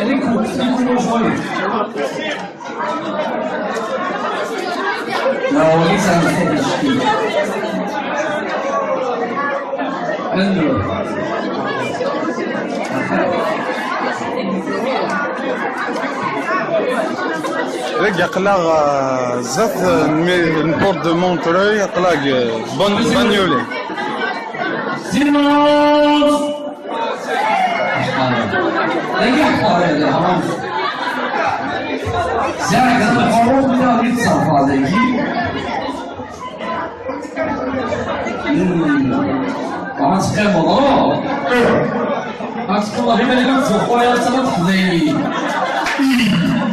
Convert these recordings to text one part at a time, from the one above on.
L'écoute joyeuse. Non, oui, ça me fait des chiens. يقلق زات نبورد دو مونتروي يقلق بانيولي سيلونس ساعة كان الحروب بتاع يتصرف عليك غنتقي مضروب غنتقي الله بما اللي كنتو خويا صافي تخزيني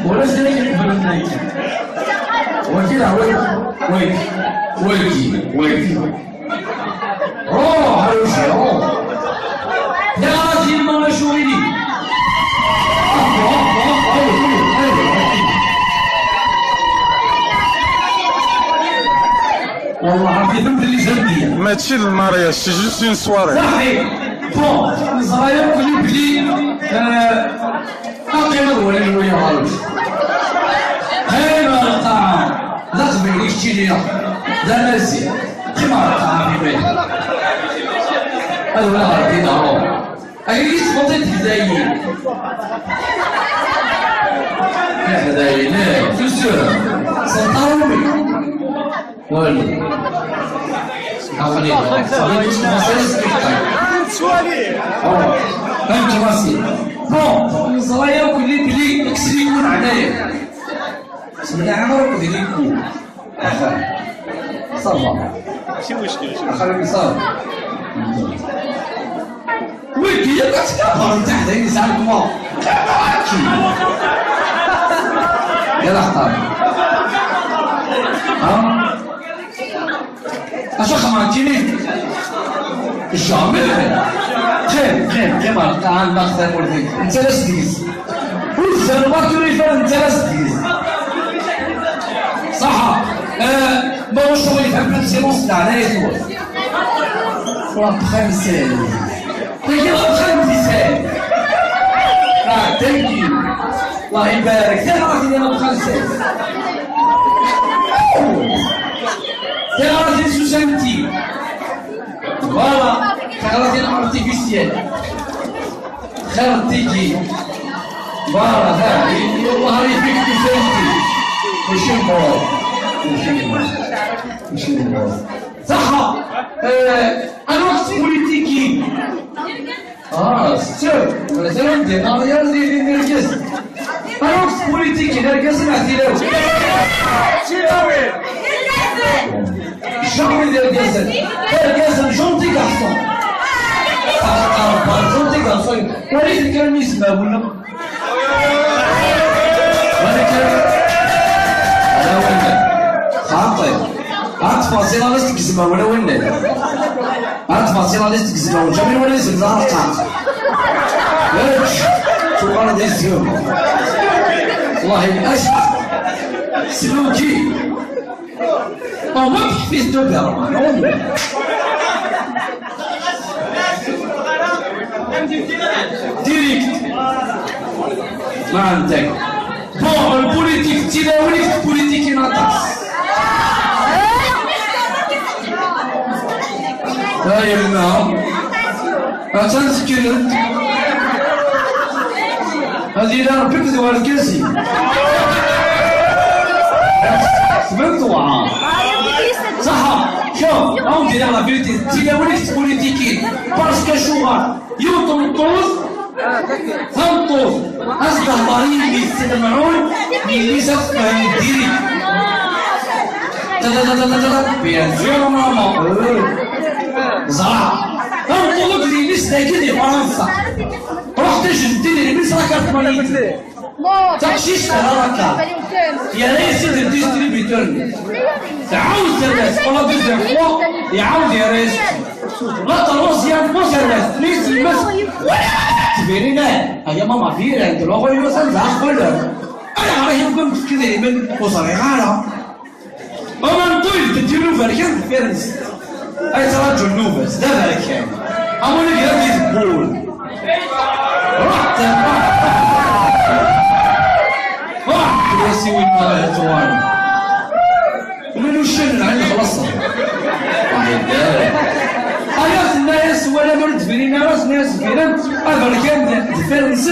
ولا شريك يقبل النايت وكيل ويلكي روح روحي روح يا راجل ما مشوريني والله عرفتي فهمت اللي جنبي ما تشي المارياج سي جوست اون سواري صحيح بون الزراير يقولوا بلي قيمة الولي ويا غالوش قيمة الطعام لا تبيني شتي ليا لا مزيان قيمة الطعام في بالي هذا ولا غادي نهار أكيد تفوتي تهدايين تهدايين تسير سنطارومي ولا حاولي فهمت راسي بون الزراير كلي بلي اكسري يكون عنايا سمعنا عمرك ديال الكون صافا ماشي مشكل خليني صافي ويلي يا كتكبر انت حدايا ساعه الكبار يلا اختار ها اش خمرتيني جامي خير ما الطعام ما خسر ولدي انت لا سديس والزربه كيفاش انت لا سديس صح ما واش هو يفهم نفسي نص على يدوز راه بخمسين هي بخمسين راه تنكي الله يبارك يا راجل انا بخمسين يا راجل سوسنتي فوالا خيراتي ارتيفيسيال خيرتيكي فوالا هاي والله يفيك سوسنتي ماشي المرض ماشي المرض صح انا وقت بوليتيكي ستر ولا زمان دي ناريال دي نركز انا وقت بوليتيكي نركز سمعتي له Jamais de Gazen. Gazen, gentil garçon. Gentil garçon. Quel est le misme, vous non? خاطر تفاصيل على تكذب ولا ولا تفاصيل على تكذب وجميل ولا يزيد ظهر قاعد شو غلط يزيد والله الاشقى سلوكي ما تحفيز دوبيا ديريكت ما عندك بون البوليتيك تيداوليك البوليتيك ناطاس هاي الماء تنذكر هذه لا ربك دوار الكاسي سمعتوا صح شوف اون دير لا فيريتي تيداوليك البوليتيكي باسكو شوغا يوطن الطوز فانطوز أصبح مريض يستمعون لليسف فهنديري بيان سور ماما زرع فانطولك لي لسه كده فرنسا رحت جبتي لي مش راكب مريض تقشيش الحركة يا رئيس الديستريبيتور تعاود الناس ولا دوزيام فوا يعاود يا رئيس لا تروسيان موسيرس ليس بس تبينينا هيا ماما فيرا انت لو غير مثلا زعق كله انا رايح نقول كذا من وصريحه ومن طيب تديروا فريان فيرنس اي ترجل نوبس ده فريان اقول لك يا بول رحت يسوي المال ومن وشن عندي خلصها ايات الناس ولا مرد بني ناس فينا هذا كان ديفيرنس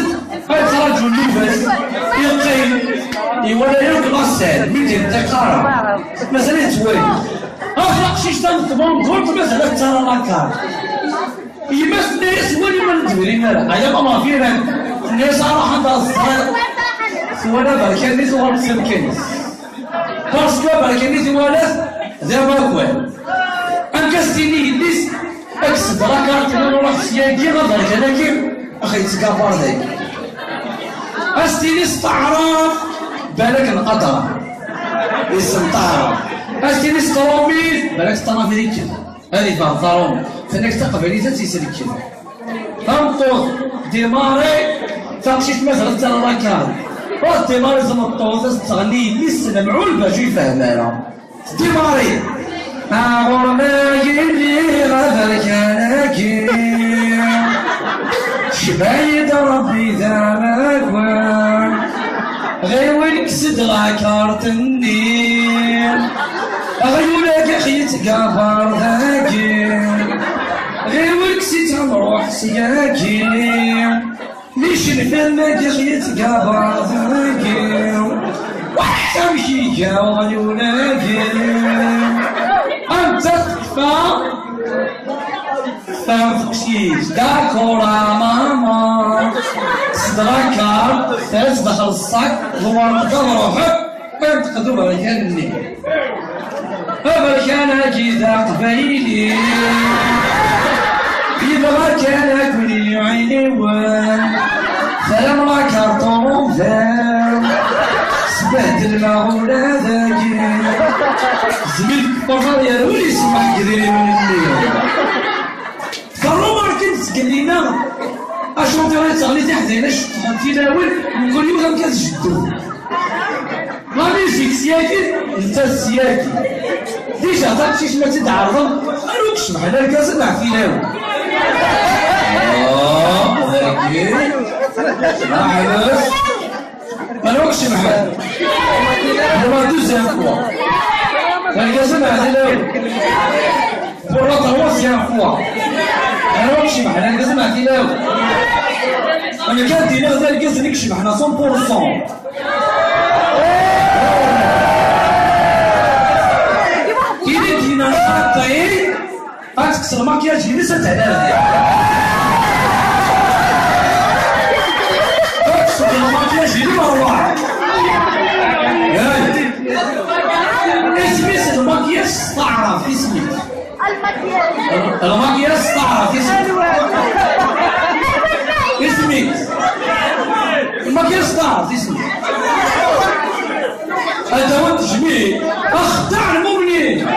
هاي ترجل نوبس يقيم ولا يلقى السال من تقارب مسألة توين أخلق شيش تنطبون قلت مسألة ترى لاكار يمس ناس ولي من تبرين لا أيام ما فينا الناس راح عندها الصغير ولا بركان ناس ولا سمكنس باسكو بركان ناس ولا ذا باكوي أنكستيني الناس أكسد لاكار تنو راح سياقي غدر كذاك أخي تسكافر ذاك أستيني استعراف بالك القدر السنطارة أستيني استروميل بالك استنا في ذيك هذه بعض ضروم فانك تقبلي تسيسلك تنطوط ديماري تمشيت مثلا ترى راكان والديماري زنطوط تغني لسه معول باش يفهمها ديماري غرمايلي غدر كانكي شبايد ربي ذا غير وينك صدغا كارت النيل غير ولك اخي تقابر ذاكي غير وينك سيت نروح سياكي ليش نفهمك اخي تقابر ذاكي واحسن شيكا وغيولاكي انت تكفى فمشيش داكورا ماما صدركار تاس دخل الصك ضوار روحك ما تقدر بركانني فبركان كذا قبيلي إذا كان كل عيني وان سلام لك كرتون ذا سبهد المغولة ذاكي زميلك بطل يا رولي سمح كذيري من الليل فالرومر كنت قال لنا اشو ترى تغلي تحت هنا شفتي الاول نقول يوم غير كتشدو ما ميوزيك سياكي انت السياكي ديجا داكشي شنو تتعرض مالوكش معنا الكاس مع فيلاو ذاكي معلش مالوكش معنا هو دوزيام فوا الكاس مع فيلاو pour la troisième fois. Alors, je suis malade, je suis malade. On est quand il est là, je suis malade, 100%. Il est dit dans la taille, parce que c'est le maquillage, il est cette année. C'est le maquillage, il est marrant. اسمي c'est le maquillage صعب اسمي. المكياج تعرف اسمي المكياج تعرف اسمي ادوات تجميل اخدع المؤمنين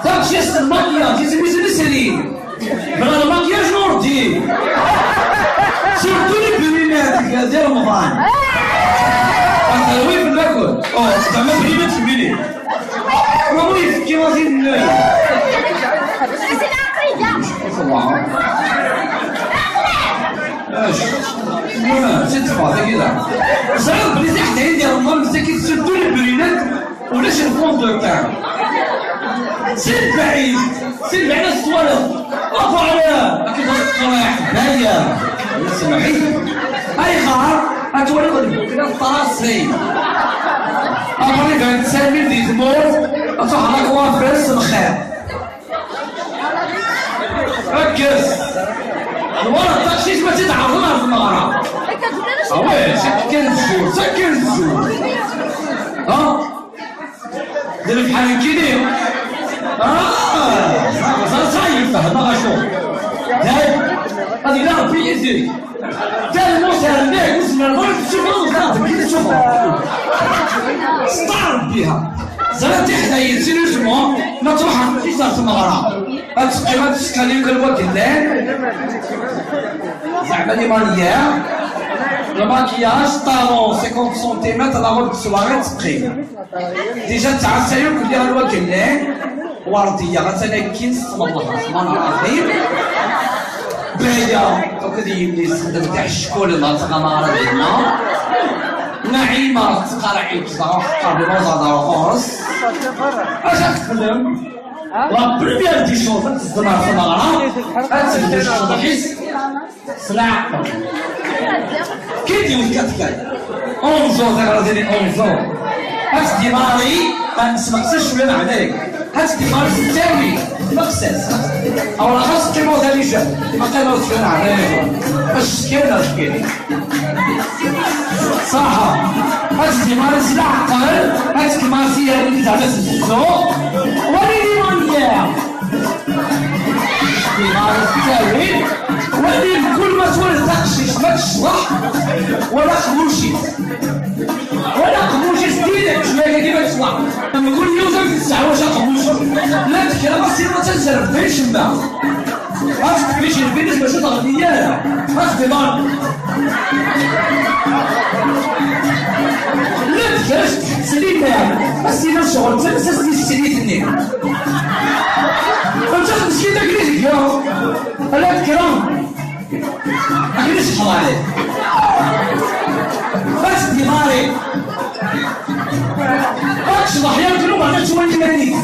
تمشي المكياج اسمي سلسلين بلا المكياج نوردي سيرتو لي بلينات ديال رمضان انت وين بناكل زعما بلينات تجميلي ما يفكي غادي زيد فاضي كذا صعب بلي تحت عندي رمضان بزاف كيتسدوا لي البرينات ولاش الفوندو تاعو سير بعيد على الصوالح اطلع عليها اكيد غتقرا حبايا سمعي اي خار غتولي كذا الطراسي أمري بان تسامي دي تمور أطلع لك وافرس الخير ركز الورا التقشيش ما تتعرضنا في المغرب أوي سكن الزور ها دير بحال كيدير صايب فهمنا غاشوف هذه لا ربي يديري كان الموسى هناك وسمع الغرب تشوفوا ذاتك كي تشوفوا استعرض بها زرت تحت يصير اسمه ما تروح في المغرب غتبقي ما تسكني كالوكلان زعما لي مانيير الماكياج طالون 50 سنتيمتر لا روب سواري تبقي ديجا تعسايو كلها الوكلان ورديه غتنكين صم الله الرحمن الرحيم باهيه دوك ديالي استخدم تاع الشكول لا تغمار ديالنا نعيمه تقرعي بصح حقا بروزا وقرص اش تكلم لا بريمير دي شوز تصدمها في المغرب تبدا تحس سلع كي ديوز كتكال 11 غير ديالي 11 هات ديماري ما نسمعش شويه عليك هات ديماري تساوي مقصاص او لا خاص كيما دالي جا ما قالوا شويه عليك اش كاين كاين صح هات ديماري سلع عقل هات كماسي اللي زعما سدو وليدي مانيا ديماري تساوي وليدي كل ما تولد تقشيش ما تشرح ولا قبوشي ولا قبوشي جديدة شوية كيما تطلع لما نقول يوزن في الساعة واش قبوش لا تكرا بس ما تنزل فيش ما راس تبيش الفيديو باش تغنيها راس ديمار لا تكراش تحسلي يعني بس انا الشغل بس تسلي ثنين فانت مسكين داك اللي تكرا لا تكرا ما كاينش يحضر عليك بس ديماري باكش ضحيه كلهم بعدا تولي مانيس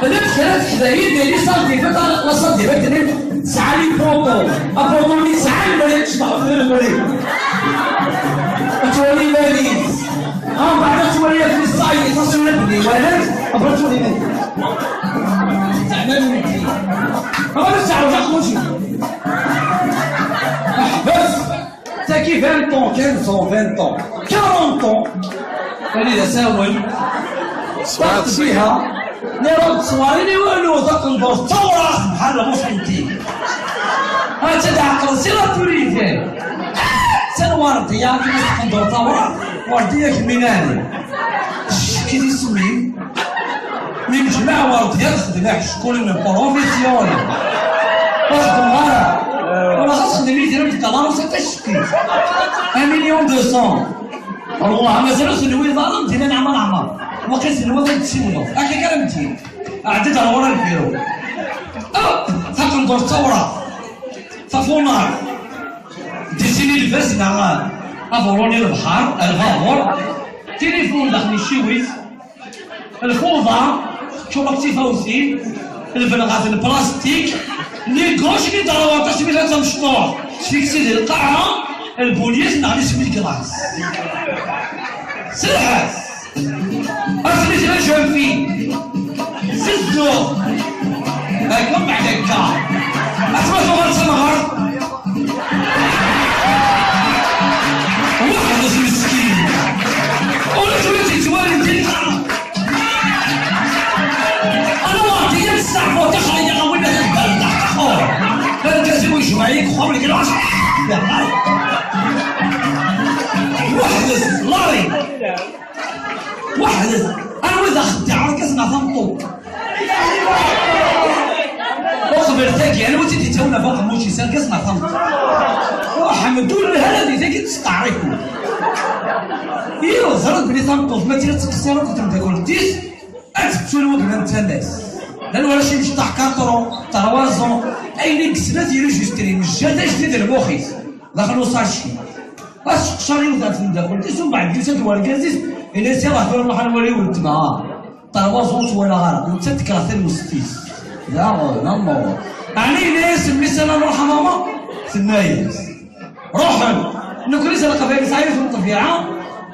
بدات كانت حدايا ديالي صافي فات لا صافي فات تسعه لي بروطو ابروطو لي تسعه ما تشبع في المريض تولي مانيس بعدا تولي في الصاي تصوير بني ولد ابروطو تولي مانيس زعما مني ما غاديش تعرف تاخذ بس تا كي 20 طون 15 20 طون 40 طون وليدة ساول طاقت فيها نيرود صواريني والو ذاك البوس تصور بحال مش انتي هاد تعقل سيرا تريد سير ورديه كيما تندور تصور ورديه كميناني كي تسمي من جماعه ورديه خدمها شكون من بروفيسيون واش دمارة ولا خاص خدمي يديروا الدولار حتى الشكل 1,200,000 والله مازال خلوي ظالم دينا نعمر وقيس الوضع تسيولو هكا كلامتي عديت على ورا البيرو تندور الثوره ففونار ديسيني الفاس مع افوروني البحر الفابور تليفون داخل الشويت الفوضى شوبكتي فوزي البلغات البلاستيك لي كوش اللي ضربوا تاع سميتها تمشطوح تفيكسي القاعه البوليس نعرف سميت كلاس سلحات أصلي جا جنبي زدو هاكم بعد هكا أسمع صغار صغار واحد مسكين ولا تولي تتوالي ديال أنا واعطيك الساعة وتخرج على وين تبدا تحور هذا كاسبو يجمعيك وخمرك العشر واحد لاري واحد انا وإذا اخذت عرض كاسمع ثمطو وقبل تاكي انا وتيتي تونا فوق موشي سال كاسمع ثمطو وحمدوا لها هذه تاكي تستعرفوا ايوا زرت بلي ثمطو ما تيرا تكسر كنت نقول ديس اتبتوا الوكله نتا الناس لان ولا شي مشطح كاطرو طروازون اين كسنا ديالو جوستري مش جا جديد المخيس دخلوا صاشي باش شاري وذات ندخل تيسو بعد جلسات والكازيس إلا سي الله يقول روح نولي ولد معاه طروازون ولا غير انت تكرهت المستيس لا نمو يعني ناس مثلا نروح ماما في النايس روحا نكون سالقه في سايس في الطبيعه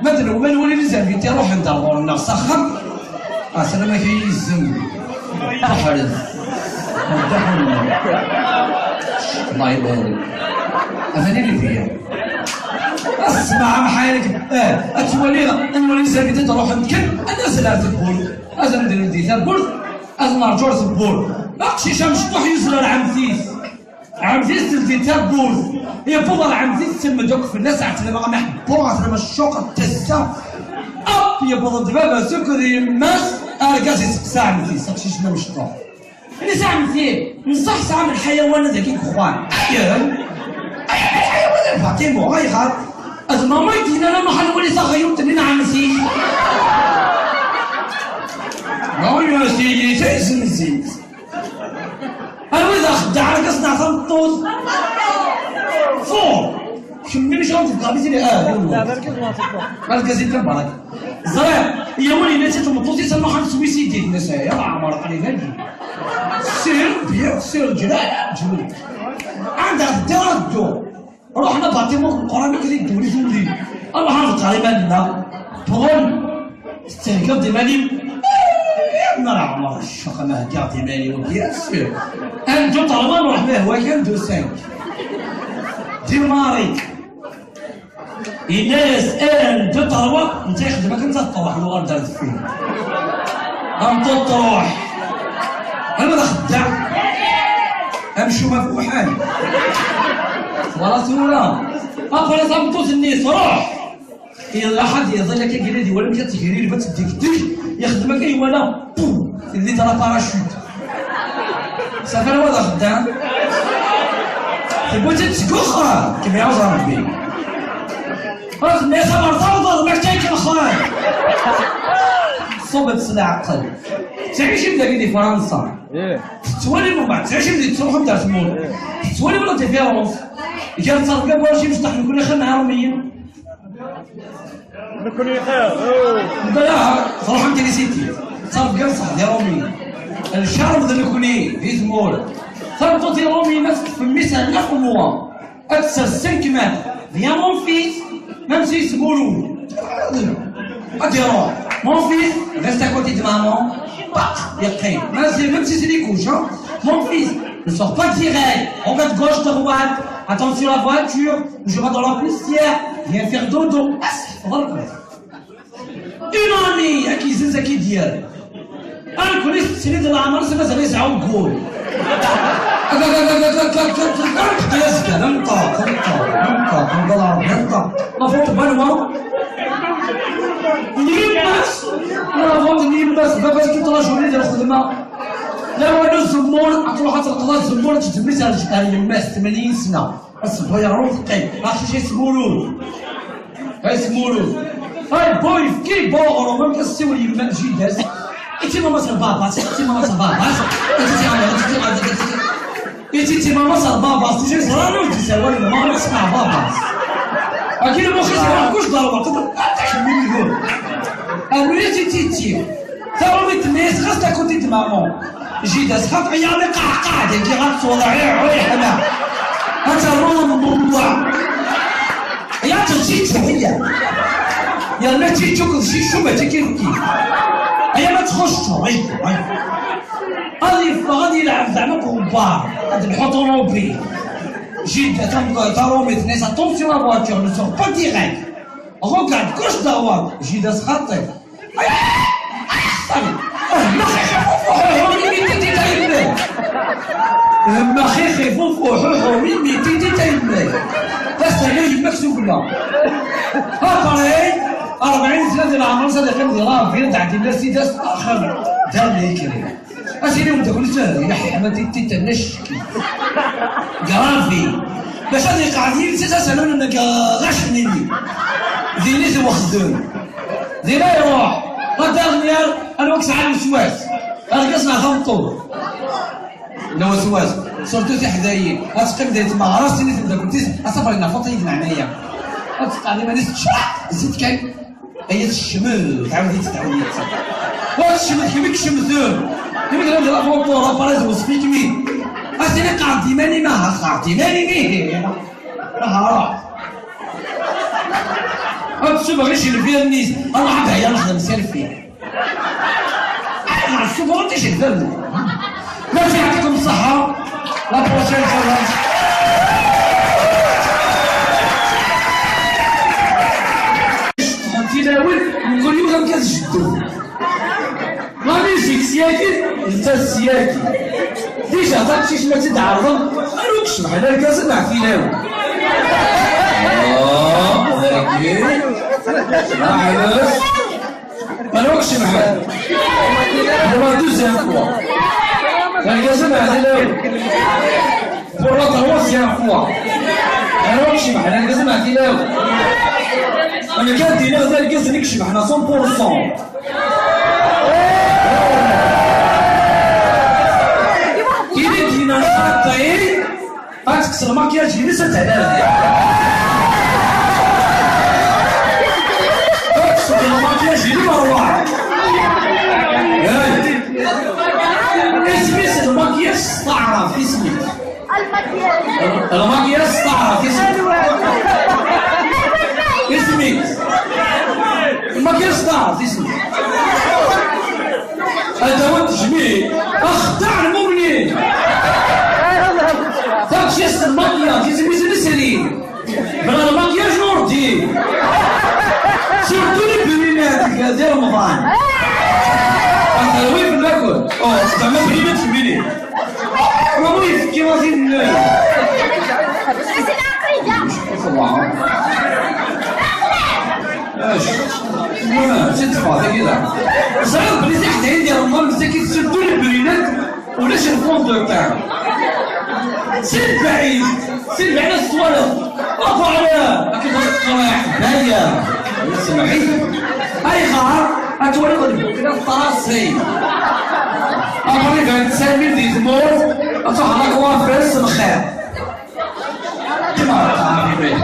مثلا وما نولي نزال قلت روح ندور لنا سخن سلام كاين الزم روح الله يبارك اثني اللي فيها اسمع محايلك اتولي نولي ساكت تروح نتكلم الناس لا تقول هذا ندير ندي تقول هذا نرجع تقول باقشي شمس طوح يزرع العمتيس عمتيس تلتي تقول هي فضل العمتيس تم دوك في الناس عتنا ما محبوع عتنا الشوق التسا اب يا فضل دبابه سكري الناس ارقاس يسقسا عمتيس باقشي شنو مش طوح انا ساعه مثيل نصح ساعه من الحيوان هذاك اخوان الحيوان فاطمه غاي خاط از ماما يدينا انا محل ولي صغير تنين عم سي يا سيدي تيزن زيد انا اذا خدع لك اصنع ثمطوط فوق كملي شغل تبقى بيتي لا بركز ما تبقى بركز انت برك زرع يا ولي ناس تمطوطي سما خمس سويسيدي الناس يا عمر عليك هادي سير بيا سير جراح جولي عندك الدور رحنا فاطمه القران الكريم تولي تولي الله حافظ على بالنا طول استهكم دمالي نرى عمر الشيخ مهدي يعطي مالي بيان سير انتو طلبه نروح به هو كان دو سانك دي ماري الناس انتو طلبه انت يخدمك انت تروح له غير درت فيه انت تروح انا ما خدع امشوا مفوحان ورسولا اقول صمتوس الناس روح إلا حد يظل لك جلدي ولا مشات تجري بس تديك يخدمك اي ولا بوم اللي ترى باراشوت سافر ولا خدام تبغى تسكوخها كما يعوز ربي راك ما خبر تفضل ما كاين الخير صوبت صداع عقل تعيش بدا في فرنسا تولي من بعد تعيش بدا تروح بدا تموت تولي ولا تفيرونس كان ترقب ولا شي مصلح نكون خدمه عربيه نكون خير لا صراحه انت نسيتي صار قرصه ديال رومي الشرب ذا نكوني في زمور صار ديال رومي ناس في المثال لا موا اكثر 5 مات فيا مون فيس ميم سي سمولو اديرو مون فيس reste à côté de maman يقين même si c'est des couches hein mon fils ne sors pas direct regarde gauche droite attention à la voiture je vais dans la poussière viens faire dodo une année اكيد زنزكي ديالك انا كنت السنين ديال العمر سنه زعما يسعوا نقول لا والو الزمور عطلو حتى القضاء الزمور تجبريت على الماس 80 سنه اصبحوا يعرفوا ثقيل عرفتي شي يسمولو هاي بوي كي بوغرو ما كنسيو يما جيداس انت ماما صرباباس انت ماما صرباباس انت ماما صرباباس تجي زرانو تسوي ما نسمع باباس اكيد مخي ما كوش ضربه كمل يقول اولي تيتي تاومي تنيس خاص كنتي تمامون جيداس خاطر يعمل قعقعه كي غتصور عليه انا انت روم موضوع يا تجي شويه يا ما تجي تشوف شي شو ما تجي هيا ما تخش غادي يلعب زعما كومبار هاد الحوطوموبيل جيت تارومي تنيس اتونسيون لا فواتور نو سور با ديريكت روكارد كوش دوار جيداس خاطي ما خيخي فوفو حوحو ميمي تيتي تايمي بس انا يماك سوكلا ها طريق 40 سنه ديال العمر صديقي ديال فين تعدي مرسيدس اخر دار لي كريم اسيري وانت قلت يا حماتي تيتا نشكي كرافي باش هادي قاعدين 6 سنين انك غاشنيني دينيت وخدام دينا يروح غدار انا وكس على الوسواس انا قصنا خمطو الوسواس صرتو تي حدايا غتقيم دايت مع راسي اللي تبدا كنت اصافر لنا فطيد معنايا غتقعدي ما نسيتش زيد كاين هي الشمال تعاودي واش الشمال كيما الشمثون كيما قالوا لي لافونطور باريس وسبيك مين اسيني قاعدي ماني معها خاطي ماني ميه راح هادشي باغيش يلفيها النيس الله عندها هي نخدم سيلفي الصبح انت شدني ماشي يعطيكم الصحة لا بروشين خلاص تناول نقول يوم كتجدو مانيش سياكي انت السياكي ديجا عطاك شي شمال تتعرض انا كشمح على الكاس مع تناول معلش انا كشمح دابا دوزيام فوا الجزم هذا pour la troisième fois. Alors je m'en ai dit ما كيلاو. أنا كان دينا هذا الجزم يكشف احنا 100%. كيف دينا حاطين أتكسر المكياج اللي لسه تعدل. أتكسر المكياج اللي مروع. اسمي المكياج استعرف اسمي. المكياج استعرف اسمي. المكياج استعرف اسمي. أدوات تجميل أخدع المؤمنين. تاكسيس المكياج اسمي سلسلين. بلا المكياج نور الدين. سيرتو لي بلينات ديال رمضان. أنت وين بناكل؟ زعما بلينات في البليد. وين كيما زين ست فاضي كذا صعب بلي تحت عندي رمال مساكين تسدوا لي البرينات ولاش الفوندور تاعهم سير بعيد سير بعيد الصوالح وقفوا عليها لكن الصراحه هيا سمحي هاي غار اتولد كذا الطراسي أمري كانت سامي دي زمور أصحى كوافير الخير كما تعرفين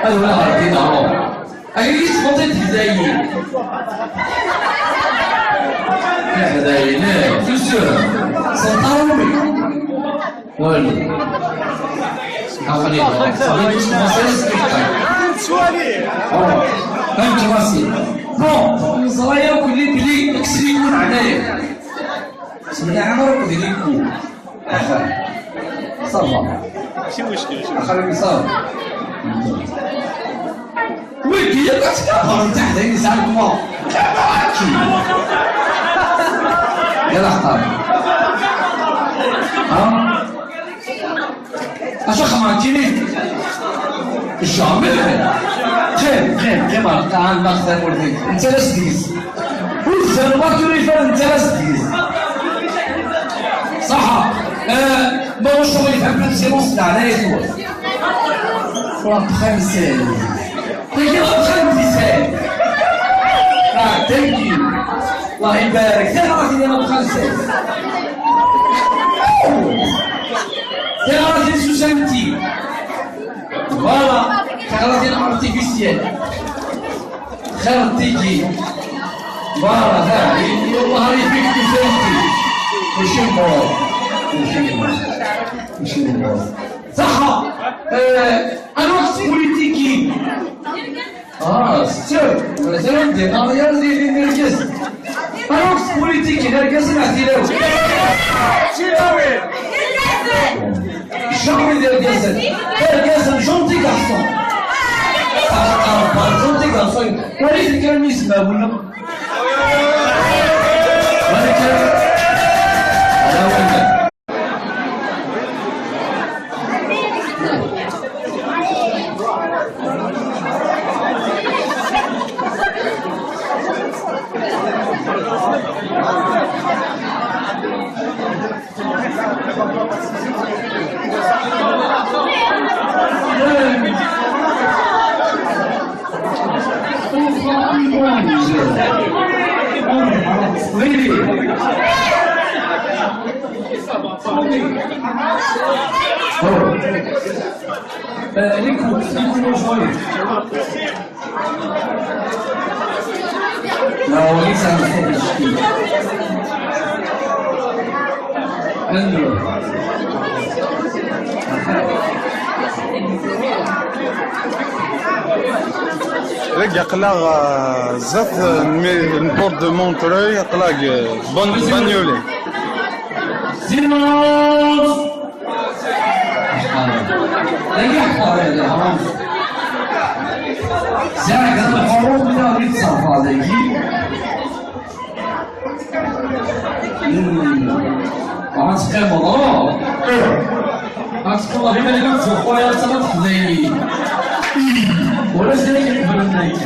هذا ولا عارفين أهو أكيد سقطت هدايا هدايا تسر سنتارومي ولي أخلي أخلي مسألة سؤالي فهمت راسي بون صرايا كلي بلي اكسريون عليا سمعنا عمرك ديالكم صافا ماشي مشكل خليني صافا ويلي يا كتكبر تحت هاني سالكم يلا اختار ها اش خمرتيني الشامل خير تعال ناخذ ولدي انت لا تديز وزن ما تريفر انت لا تديز صح ما هو الشغل اللي فهم السيمونس تاع لا يدور فرق خمسة طيب خمسة ثانك يو الله يبارك تعرفي انا بخمسة تعرفي سوسانتي فوالا تعرفي الارتيفيسيال خير تيجي فوالا هاي والله يفيك سوسانتي ماشي مبارك ماشي مبارك صح انا وقت بوليتيكي ستير مثلا ديناريا اللي مركز انا وقت بوليتيكي مركز نعطي له الشعبي ديال الجسد الجسد جونتي كارسون جونتي كارسون ولكن كان يسمع ولا ولكن هذا هو المال ليكو شوية لا هو ليس عن الشيء لك يقلق زاف نبورد دو مونتري يقلق بانيولي سيلونس لا يحضر هذا حرام ساعة قبل الحروب بدا يتصرف عليك غنتقيم والله غنتقيم والله بما اللي كنتسوق خويا انت غتخزيني ولا شي اللي كيقبل منك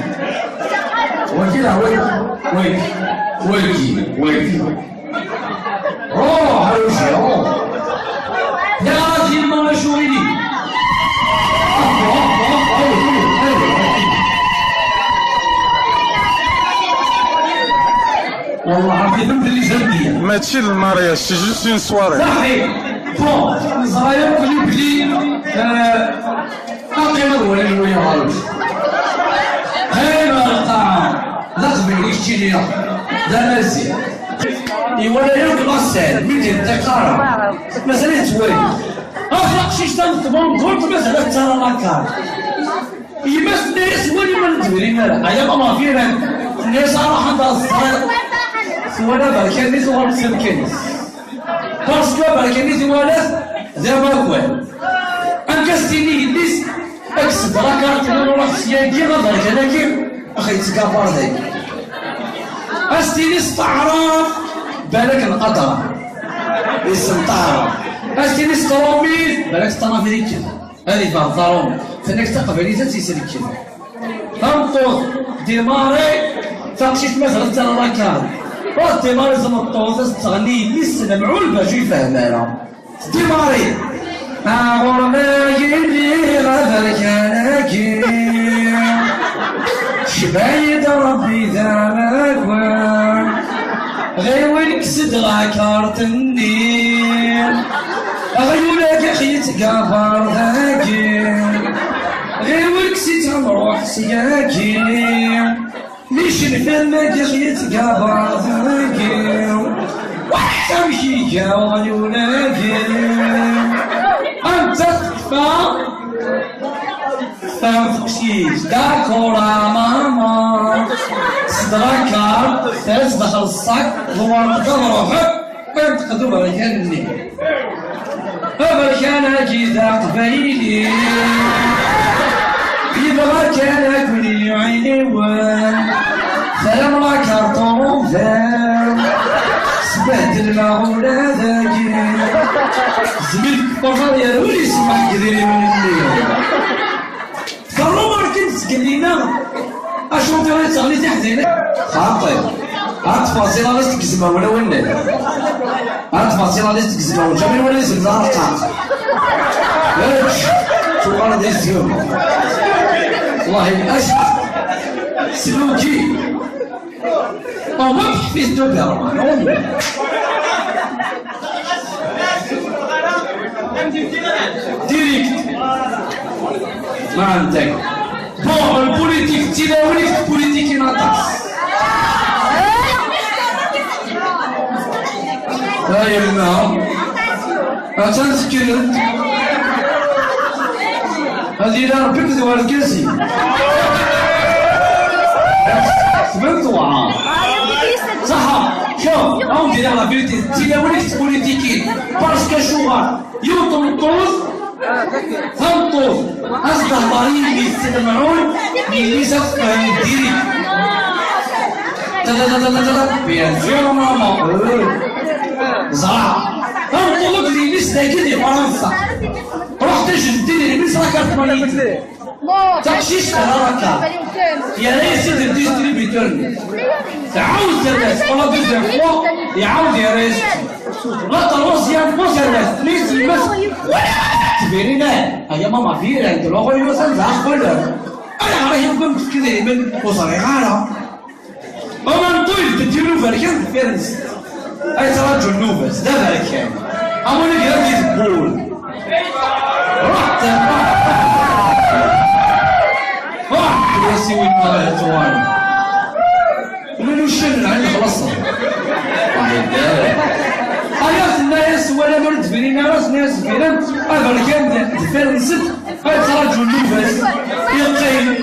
ولكن ويلكي يا راجل ما شو لي والله عرفتي فهمت اللي جنبي ماشي المارياج سي جوست اون سواري صحيح بون صغير قولي بلي قيمة ولا ويا غالب هاي القاعة لا قبل يشتي ليها لا مزيان ولا يوم الغسال ميتين تقارب مسألة توالي أخلق شي تنطبون قلت مسألة ترى لاكار يمس ناس ولي ما ندوري مالا أيا ما فينا الناس راح عندها الصغير ولا بركانيز ولا مسلكنيز باسكو بركانيز ولا دابا كوال انكستيني ليس اكسد لاكارت انا نروح سياكي غدر كذاك اخي تكافر ذاك استيني استعراف بالك القدر اسم طارق استيني استروميل بالك استنا في ذيك هذه فيها الضروم فانك تقبلي تسلك كذا تنطوط ديماري فاقشيت مثلا ترى لاكارت والديماري زمطوز تغني لسه معول باش يفهمها ديماري أغرنا يلي غفر كانكي شبايد ربي ذامك غيولك صدرك أرض النيل غيولك خيت قفر ذاكي غيولك ست مروح سياكي ليش نفهمك خيت قفر ذاكي وحتمشي وغيولك أنت تكفى فمتمشيش داكورا ماما صدرك تصدخل الصك ظهر روحك فينتقدوا بركاني فبركانك إذا قبيلي يبغى كانك ولي عيني وين سلام لك أرطون فين سبهدل المغولة ذاكي زميلك فقط يا رولي سمح كذيري من الليل فالله كنت قلينا اشو ترى تغلي تحتينا خاطر هاد تفاصيل علاش تكزمها ولا ولا هاد تفاصيل علاش تكزمها وجميل ولا يزم ظهر قاع ايش شو غلط يزيهم والله اش سلوكي او ما في الدوبر ديريكت ما عندك بون البوليتيك تلاوليك البوليتيك ينطق لا يما أتنذكر هذه لا ربك ذوال الكاسي سمعتوا صح شوف أو دير لا فيريتي تلاوليك البوليتيكي باسكو شوغا يوطنطوز فانطوز أصدق ضريب يستمعون يليسف فهنديري بيانجيرو ماما زرع فانطلق لي لسه كده فرنسا رحت جدني لي مصر كارت ماليتي تقشيش تهاركا يا ريس الديستريبيتور تعاود الناس ولا دوزيام فوا يعاود يا ريس لا تروسيان بوزيرناس ليس المس تبينينا هيا ماما فيرا انت لو غير مثلا زعقل انا راهي كنت كذا من وصريحه ومن طول تديروا فركان فيرنس اي ترجل نوبس ده فركان امون يجي بول رحت يسوي المال منو الشن عندي خلصنا أياس الناس ولا مرد فيني ناس فينا هذا اللي كان دفن ست هاي ترجل نوبس يقيم